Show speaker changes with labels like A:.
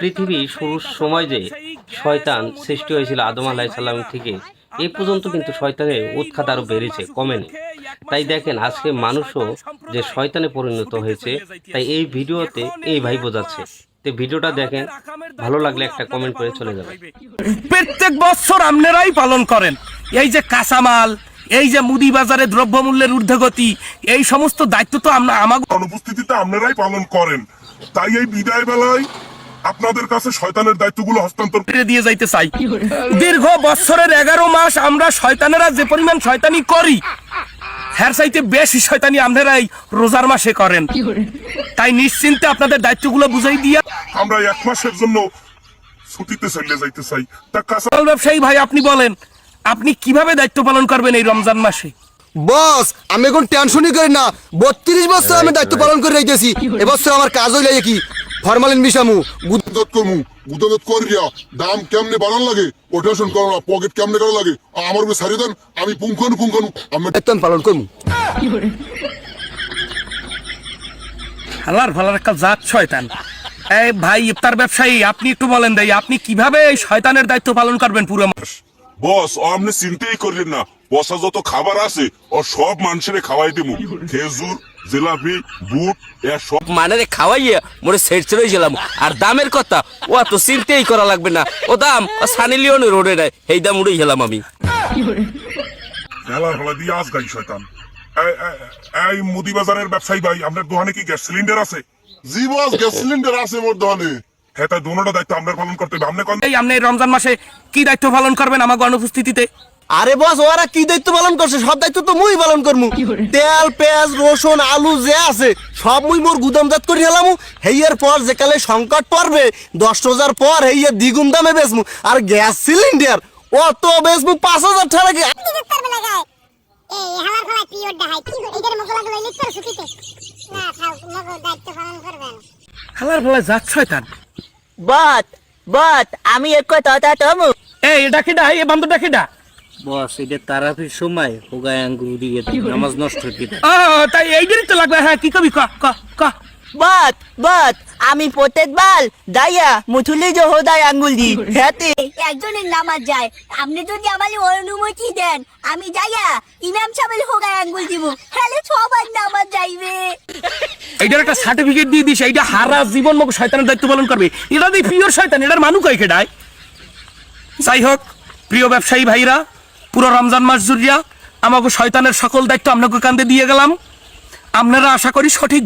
A: পৃথিবী শুরুর সময় যে শয়তান সৃষ্টি হয়েছিল আদম আলাইহিস সালাম থেকে এ পর্যন্ত কিন্তু শয়তানের উৎখাত আরো বেড়েছে, কমেনি। তাই দেখেন আজকে মানুষও যে শয়তানে পরিণত হয়েছে, তাই এই ভিডিওতে এই ভাই বোঝাচ্ছে। তো ভিডিওটা দেখেন, ভালো লাগলে একটা কমেন্ট করে চলে যাবেন।
B: প্রত্যেক বছর আপনারাই পালন করেন এই যে কাঁচামাল, এই যে মুদি বাজারে দ্রব্যমূল্যের ঊর্ধ্বগতি, এই সমস্ত দায়িত্ব তো আমাকে
C: অনুপস্থিতিতে আপনারাই পালন করেন। তাই এই বিদায় বেলায় আপনাদের কাছে শয়তানের দায়িত্বগুলো হস্তান্তর
B: করে দিয়ে যাইতে চাই। দীর্ঘ বছরের 11 মাস আমরা শয়তানেরা যে পরিমাণ শয়তানি করি, হ্যার চাইতে বেশি শয়তানি আপনারাই রোজার মাসে করেন। তাই নিশ্চিন্তে আপনাদের দায়িত্বগুলো বুঝাই দিয়া
C: আমরা 1 মাসের জন্য ছুটিতে চলে যাইতে চাই। তা
B: কাঁচামাল ব্যবসায়ী ভাই, আপনি বলেন আপনি কিভাবে দায়িত্ব পালন করবেন এই রমজান মাসে?
D: বস, আমি এখন টেনশনই করি না। 32 বছর আমি দায়িত্ব পালন করে রেখেছি। এবছর আমার কাজ হইলে কি ফরমালিন মিশামু,
E: গুদানত করমু, গুদানত করিয়া দাম কেমনে বাড়ান লাগে ও টেনশন করো না। পকেট কেমনে করা লাগে আমার উপরে ছাড়িয়ে দেন, আমি পুঙ্খানু আমি
D: দায়িত্ব পালন করমু।
B: হালার ফালার একটা জাত শয়তান। এই ভাই ইফতার ব্যবসায়ী, আপনি একটু বলেন দেই আপনি কিভাবে এই শয়তানের দায়িত্ব পালন করবেন পুরো মাস?
C: বস, আপনি চিন্তাই করেন না। বসা যত খাবার আছে ও সব মানুষের খাওয়াই দেবো। খেজুর, জিলাপি, বুট এর সব
F: মানেরে খাওয়াইয়া মোরে সেট ছেড়ে গেলাম। আর দামের কথা ও তো চিন্তাই করা লাগবে না, ও দাম সানি লিওনের রোডে নাই, এই দাম উড়ে গেলাম আমি।
C: খেলার ফলা দিয়ে আজ গাই শয়তান। এই মুদি বাজারের ব্যবসায়ী ভাই, আপনার দোকানে কি গ্যাস সিলিন্ডার আছে?
E: জি বস, গ্যাস সিলিন্ডার আছে মোর দোকানে।
C: হ্যাঁ, তাই দুটোটা দায়িত্ব আপনার পালন করতে হবে। আপনি কোন
B: এই আপনি এই রমজান মাসে কি দায়িত্ব পালন করবেন আমাকে অনুপস্থিতিতে?
D: আরে বস, ওরা কি দায়িত্ব পালন করছে সব দায়িত্ব তো মুই পালন করমু। তেল, পেঁয়াজ, রসুন, আলু যে আছে সব মুই মোর গুদামজাত করে হেলামু। হেইয়ের পর যে কালে সংকট পড়বে 10 রোজার পর হেইয়ে দ্বিগুণ দামে বেচমু। আর গ্যাস সিলিন্ডার ও তো বেচমু 5000 টাকা কি।
B: হালার ফালার জাত শয়তান।
G: বাট আমি এক কথা তমু
B: এই এটা কিডা? এই বান্দরটা কিডা?
A: বস, এটা তারাফির সময় হোগায় আঙ্গুর দিয়ে নামাজ নষ্ট করে দেয়।
B: তাই এইটারই তো লাগবে। হ্যাঁ, কি কবি ক ক ক
G: বাট আমি প্রত্যেকবার দাইয়া মুথুলি যে হোদায় আঙ্গুল দি হেতে একজনের নামাজ যায়। আপনি যদি আমার অনুমতি দেন আমি যাইয়া ইমাম সাহেবের হোগায় আঙ্গুল দিব, তাহলে সবার নামাজ যাইবে।
B: এইটার একটা সার্টিফিকেট দিয়ে দিস, এইটা হারা জীবন মুখ শয়তানের দায়িত্ব পালন করবে। এটা দিয়ে পিওর শয়তান, এটার মানুষ কয় কেডায়? যাই হোক, প্রিয় ব্যবসায়ী ভাইরা, পুরো রমজান মাস জুড়িয়া আমাকে শয়তানের সকল দায়িত্ব আপনাকে কান্দে দিয়ে গেলাম। আপনারা আশা করি সঠিক